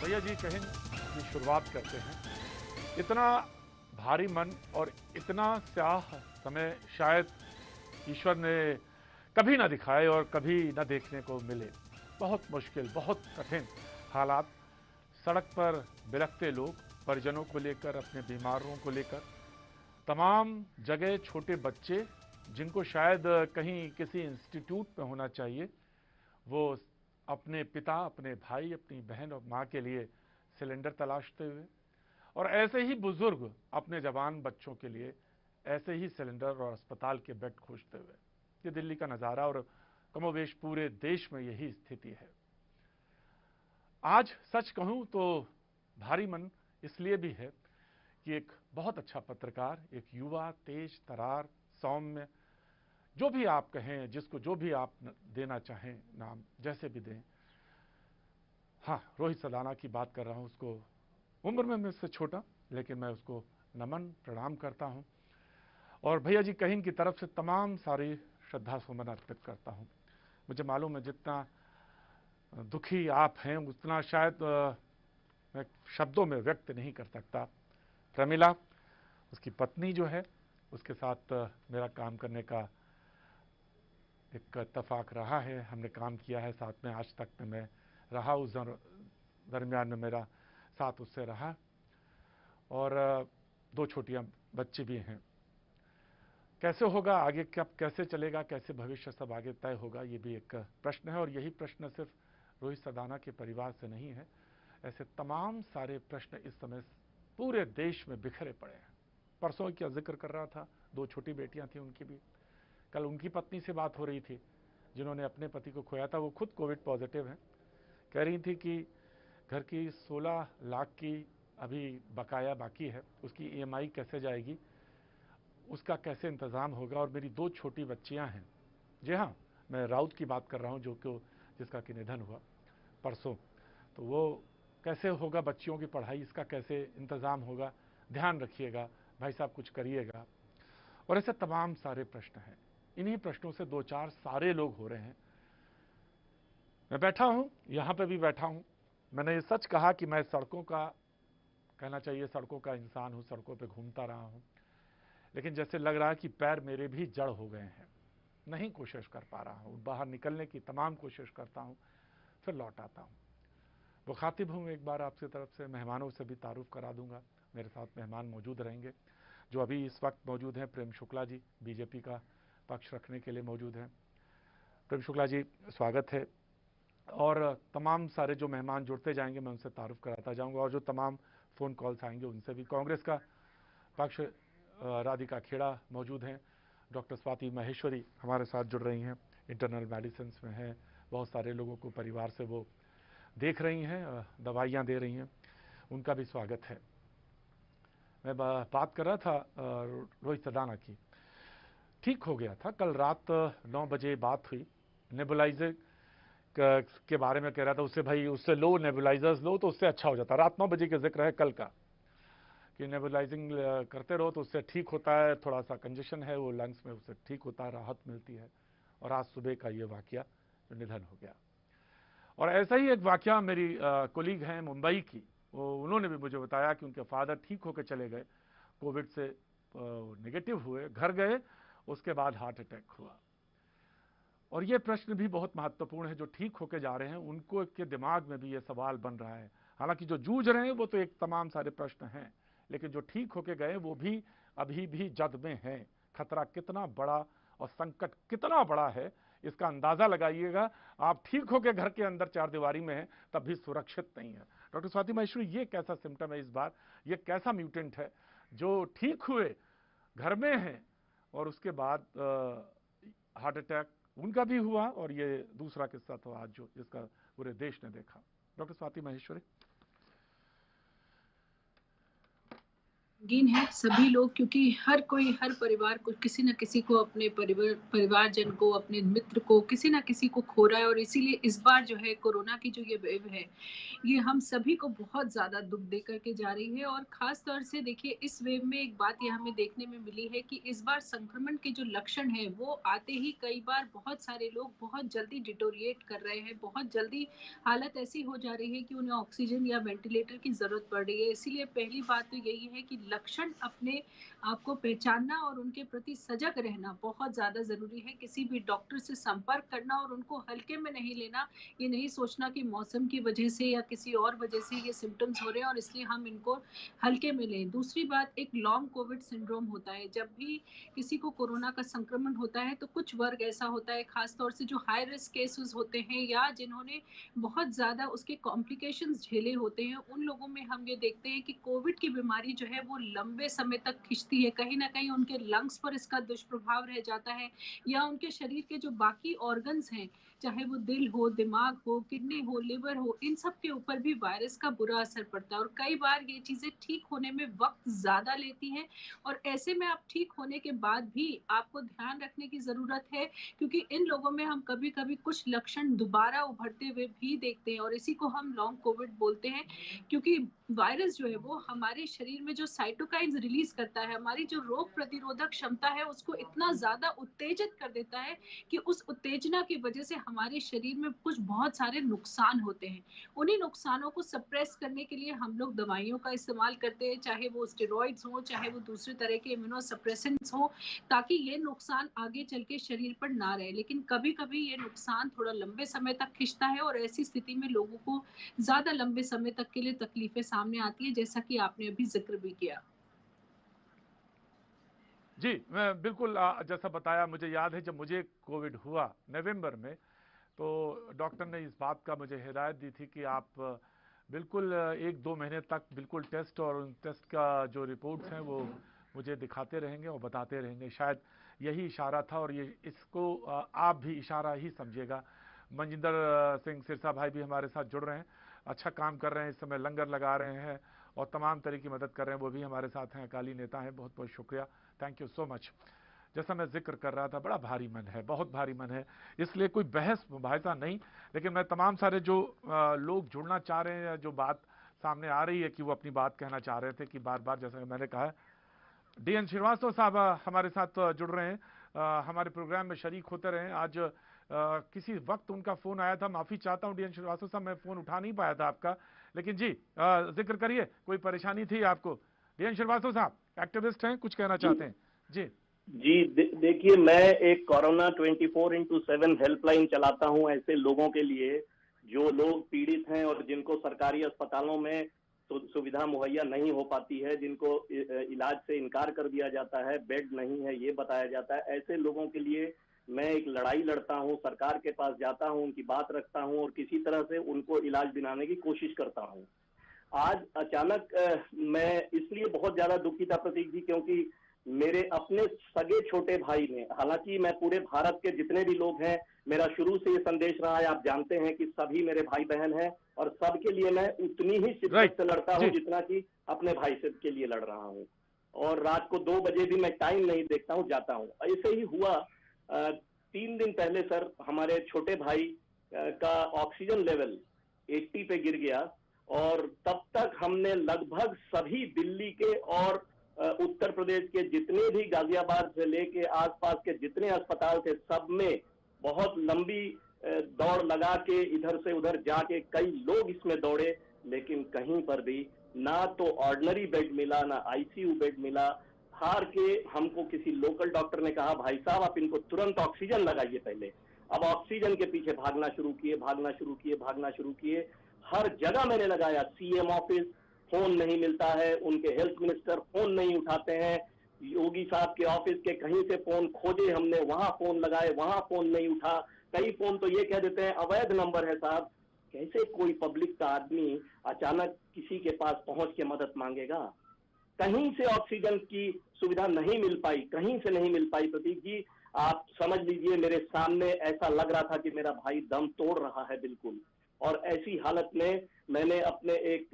भैया जी कहीं की शुरुआत करते हैं। इतना भारी मन और इतना स्याह समय शायद ईश्वर ने कभी ना दिखाए और कभी ना देखने को मिले। बहुत मुश्किल, बहुत कठिन हालात, सड़क पर बिलखते लोग, परिजनों को लेकर, अपने बीमारों को लेकर, तमाम जगह छोटे बच्चे जिनको शायद कहीं किसी इंस्टीट्यूट में होना चाहिए, वो अपने पिता, अपने भाई, अपनी बहन और मां के लिए सिलेंडर तलाशते हुए, और ऐसे ही बुजुर्ग अपने जवान बच्चों के लिए ऐसे ही सिलेंडर और अस्पताल के बेड खोजते हुए। ये दिल्ली का नजारा और कमोवेश पूरे देश में यही स्थिति है। आज सच कहूं तो भारी मन इसलिए भी है कि एक बहुत अच्छा पत्रकार, एक युवा, तेज तरार, सौम्य, जो भी आप कहें, जिसको जो भी आप देना चाहें नाम, जैसे भी दें, हाँ, रोहित सदाना की बात कर रहा हूं। उसको उम्र में मुझसे छोटा, लेकिन मैं उसको नमन प्रणाम करता हूं और भैया जी कहीं की तरफ से तमाम सारी श्रद्धा सुमन अर्पित करता हूं। मुझे मालूम है जितना दुखी आप हैं उतना शायद मैं शब्दों में व्यक्त नहीं कर सकता। प्रमिला, उसकी पत्नी जो है, उसके साथ मेरा काम करने का एक इत्तेफाक रहा है। हमने काम किया है साथ में, आज तक में मैं रहा, उस दरमियान में मेरा साथ उससे रहा, और दो छोटियां बच्चे भी हैं। कैसे होगा आगे, कब कैसे चलेगा, कैसे भविष्य सब आगे तय होगा, ये भी एक प्रश्न है। और यही प्रश्न सिर्फ रोहित सदाना के परिवार से नहीं है, ऐसे तमाम सारे प्रश्न इस समय पूरे देश में बिखरे पड़े हैं। परसों क्या जिक्र कर रहा था, दो छोटी बेटियां थी उनकी भी, कल उनकी पत्नी से बात हो रही थी जिन्होंने अपने पति को खोया था। वो खुद कोविड पॉजिटिव हैं। कह रही थी कि घर की 16 लाख की अभी बकाया बाकी है, उसकी ईएमआई कैसे जाएगी, उसका कैसे इंतजाम होगा, और मेरी दो छोटी बच्चियां हैं। जी हाँ, मैं राउत की बात कर रहा हूं, जो कि जिसका कि निधन हुआ परसों। तो वो कैसे होगा, बच्चियों की पढ़ाई, इसका कैसे इंतजाम होगा, ध्यान रखिएगा भाई साहब, कुछ करिएगा। और ऐसे तमाम सारे प्रश्न हैं। इन्हीं प्रश्नों से दो चार सारे लोग हो रहे हैं। मैं बैठा हूं, यहां पे भी बैठा हूं। मैंने ये सच कहा कि मैं सड़कों का, कहना चाहिए सड़कों का इंसान हूं, सड़कों पे घूमता रहा हूं, लेकिन जैसे लग रहा है कि पैर मेरे भी जड़ हो गए हैं। नहीं कोशिश कर पा रहा हूं, बाहर निकलने की तमाम कोशिश करता हूं, फिर लौट आता हूं। मुखातिब हूं एक बार आपसे तरफ से, मेहमानों से भी तारुफ करा दूंगा। मेरे साथ मेहमान मौजूद रहेंगे जो अभी इस वक्त मौजूद हैं। प्रेम शुक्ला जी बीजेपी का पक्ष रखने के लिए मौजूद हैं। प्रेम शुक्ला जी, स्वागत है। और तमाम सारे जो मेहमान जुड़ते जाएंगे मैं उनसे तारुफ कराता जाऊंगा, और जो तमाम फोन कॉल्स आएंगे उनसे भी। कांग्रेस का पक्ष राधिका खेड़ा मौजूद हैं। डॉक्टर स्वाति महेश्वरी हमारे साथ जुड़ रही हैं, इंटरनल मेडिसिन में हैं, बहुत सारे लोगों को परिवार से वो देख रही हैं, दवाइयाँ दे रही हैं, उनका भी स्वागत है। मैं बात कर रहा था रोहित सदाना की। ठीक हो गया था, कल रात 9 बजे बात हुई। नेबुलाइजर के बारे में कह रहा था उससे, भाई उससे लो, नेबुलाइजर्स लो तो उससे अच्छा हो जाता। रात 9 बजे का जिक्र है कल का, कि नेबुलाइजिंग करते रहो तो उससे ठीक होता है, थोड़ा सा कंजेशन है वो लंग्स में, उससे ठीक होता है, राहत मिलती है। और आज सुबह का ये वाकया जो निधन हो गया। और ऐसा ही एक वाकया मेरी कोलीग हैं मुंबई की, उन्होंने भी मुझे बताया कि उनके फादर ठीक होकर चले गए, कोविड से नेगेटिव हुए, घर गए, उसके बाद हार्ट अटैक हुआ। और ये प्रश्न भी बहुत महत्वपूर्ण है, जो ठीक होके जा रहे हैं उनको के दिमाग में भी ये सवाल बन रहा है। हालांकि जो जूझ रहे हैं वो तो एक तमाम सारे प्रश्न हैं, लेकिन जो ठीक होके गए वो भी अभी भी जद में हैं। खतरा कितना बड़ा और संकट कितना बड़ा है, इसका अंदाजा लगाइएगा। आप ठीक होके घर के अंदर चार दीवारी में हैं तब भी सुरक्षित नहीं है। डॉक्टर स्वाति महेश्वरी, ये कैसा सिम्टम है इस बार, ये कैसा म्यूटेंट है जो ठीक हुए, घर में है, और उसके बाद हार्ट अटैक उनका भी हुआ, और ये दूसरा किस्सा था आज जो जिसका पूरे देश ने देखा। डॉक्टर स्वाति महेश्वरी। गमगीन है सभी लोग, क्योंकि हर कोई, हर परिवार को, किसी न किसी को, अपने परिवारजन को, अपने मित्र को, किसी न किसी को खो रहा है। और इसीलिए इस बार जो है कोरोना की जो ये वेव है, ये हम सभी को बहुत ज़्यादा दुःख दे कर के जा रही है। और ख़ास तौर से देखिए, इस वेव में एक बात ये हमें देखने में मिली है कि इस बार संक्रमण के जो लक्षण हैं, वो आते ही कई बार बहुत सारे लोग बहुत जल्दी डिटोरिएट कर रहे हैं, बहुत जल्दी हालत ऐसी हो जा रही है कि उन्हें ऑक्सीजन या वेंटिलेटर की ज़रूरत पड़ रही है। इसीलिए पहली बात तो यही है कि लक्षण अपने आप को पहचानना और उनके प्रति सजग रहना बहुत ज़्यादा ज़रूरी है। किसी भी डॉक्टर से संपर्क करना और उनको हल्के में नहीं लेना, ये नहीं सोचना कि मौसम की वजह से या किसी और वजह से ये सिम्पटम्स हो रहे हैं और इसलिए हम इनको हल्के में लें। दूसरी बात, एक लॉन्ग कोविड सिंड्रोम होता है। जब भी किसी को कोरोना का संक्रमण होता है तो कुछ वर्ग ऐसा होता है, खासतौर से जो हाई रिस्क केसेस होते हैं या जिन्होंने बहुत ज़्यादा उसके कॉम्प्लिकेशंस झेले होते हैं, उन लोगों में हम ये देखते हैं कि कोविड की बीमारी जो है वो लंबे समय तक खिंचती है। कहीं न कहीं उनके लंग्स पर इसका दुष्प्रभाव रह जाता है या उनके शरीर के जो बाकी ऑर्गन्स हैं, चाहे वो दिल हो, दिमाग हो, किडनी हो, लिवर हो, इन सब के ऊपर भी वायरस का बुरा असर पड़ता है। और कई बार ये चीज़ें ठीक होने में वक़्त ज़्यादा लेती हैं और ऐसे में आप ठीक होने के बाद भी आपको ध्यान रखने की ज़रूरत है, क्योंकि इन लोगों में हम कभी-कभी कुछ लक्षण दोबारा उभरते हुए भी देखते हैं और इसी को हम लॉन्ग कोविड बोलते हैं। क्योंकि वायरस जो है वो हमारे शरीर में जो साइटोकाइन्स रिलीज़ करता है, हमारी जो रोग प्रतिरोधक क्षमता है उसको इतना ज़्यादा उत्तेजित कर देता है कि उस उत्तेजना की वजह से हमारे शरीर में कुछ बहुत सारे नुकसान होते हैं। उन्हीं नुकसानों को सप्रेस करने के लिए हम लोग दवाइयों का इस्तेमाल करते हैं, चाहे वो स्टेरॉइड्स हो, चाहे वो दूसरे तरह के इम्यूनो सप्रेसेंट्स हो, ताकि ये नुकसान आगे चल के शरीर पर ना रहे। लेकिन कभी-कभी ये नुकसान थोड़ा लंबे समय तक खिंचता है और ऐसी स्थिति में लोगों को ज़्यादा लंबे समय तक के लिए तकलीफें सामने आती हैं, जैसा कि आपने अभी ज़िक्र भी किया। जी, मैं बिल्कुल जैसा बताया, मुझे याद है जब मुझे कोविड हुआ नवंबर में, तो डॉक्टर ने इस बात का मुझे हिदायत दी थी कि आप बिल्कुल 1-2 महीने तक बिल्कुल टेस्ट और उन टेस्ट का जो रिपोर्ट्स हैं वो मुझे दिखाते रहेंगे और बताते रहेंगे। शायद यही इशारा था और ये इसको आप भी इशारा ही समझिएगा। मनजिंदर सिंह सिरसा भाई भी हमारे साथ जुड़ रहे हैं, अच्छा काम कर रहे हैं, इस समय लंगर लगा रहे हैं और तमाम तरह की मदद कर रहे हैं, वो भी हमारे साथ हैं, अकाली नेता हैं। बहुत बहुत शुक्रिया, थैंक यू सो मच। जैसा मैं जिक्र कर रहा था, बड़ा भारी मन है, बहुत भारी मन है, इसलिए कोई बहस मुबाहिसा नहीं, लेकिन मैं तमाम सारे जो लोग जुड़ना चाह रहे हैं या जो बात सामने आ रही है कि वो अपनी बात कहना चाह रहे थे कि बार बार, जैसा कि मैंने कहा, डीएन श्रीवास्तव साहब हमारे साथ जुड़ रहे हैं, हमारे प्रोग्राम में शरीक होते रहे। आज किसी वक्त उनका फोन आया था, माफी चाहता हूं डीएन श्रीवास्तव साहब, मैं फोन उठा नहीं पाया था आपका, लेकिन जी जिक्र करिए, कोई परेशानी थी आपको? डीएन श्रीवास्तव साहब एक्टिविस्ट हैं, कुछ कहना चाहते हैं जी? जी, देखिए, मैं एक कोरोना 24x7 हेल्पलाइन चलाता हूं ऐसे लोगों के लिए जो लोग पीड़ित हैं और जिनको सरकारी अस्पतालों में सुविधा मुहैया नहीं हो पाती है, जिनको इलाज से इनकार कर दिया जाता है, बेड नहीं है ये बताया जाता है। ऐसे लोगों के लिए मैं एक लड़ाई लड़ता हूं, सरकार के पास जाता हूं, उनकी बात रखता हूं और किसी तरह से उनको इलाज दिलाने की कोशिश करता हूं। आज अचानक मैं इसलिए बहुत ज्यादा दुखी था प्रतीक जी, क्योंकि मेरे अपने सगे छोटे भाई ने, हालांकि मैं पूरे भारत के जितने भी लोग हैं, मेरा शुरू से ये संदेश रहा है, आप जानते हैं कि सभी मेरे भाई बहन हैं और सबके लिए मैं उतनी ही शिद्दत से लड़ता हूं जितना कि अपने भाई से के लिए लड़ रहा हूं। और रात को 2 बजे भी मैं टाइम नहीं देखता हूं, जाता हूं। ऐसे ही हुआ 3 दिन पहले सर, हमारे छोटे भाई का ऑक्सीजन लेवल 80 पे गिर गया और तब तक हमने लगभग सभी दिल्ली के और उत्तर प्रदेश के जितने भी, गाजियाबाद से लेके आसपास के जितने अस्पताल थे, सब में बहुत लंबी दौड़ लगा के इधर से उधर जाके कई लोग इसमें दौड़े, लेकिन कहीं पर भी ना तो ऑर्डिनरी बेड मिला, ना आईसीयू बेड मिला। हार के हमको किसी लोकल डॉक्टर ने कहा, भाई साहब आप इनको तुरंत ऑक्सीजन लगाइए पहले। अब ऑक्सीजन के पीछे भागना शुरू किए। हर जगह मैंने लगाया, सीएम ऑफिस, फोन नहीं मिलता है, उनके हेल्थ मिनिस्टर फोन नहीं उठाते हैं, योगी साहब के ऑफिस के कहीं से फोन खोजे हमने, वहां फोन लगाए, वहां फोन नहीं उठा। कई फोन तो ये कह देते हैं अवैध नंबर है साहब। कैसे कोई पब्लिक का आदमी अचानक किसी के पास पहुंच के मदद मांगेगा? कहीं से ऑक्सीजन की सुविधा नहीं मिल पाई, कहीं से नहीं मिल पाई प्रतीक जी। आप समझ लीजिए, मेरे सामने ऐसा लग रहा था कि मेरा भाई दम तोड़ रहा है बिल्कुल। और ऐसी हालत में मैंने अपने एक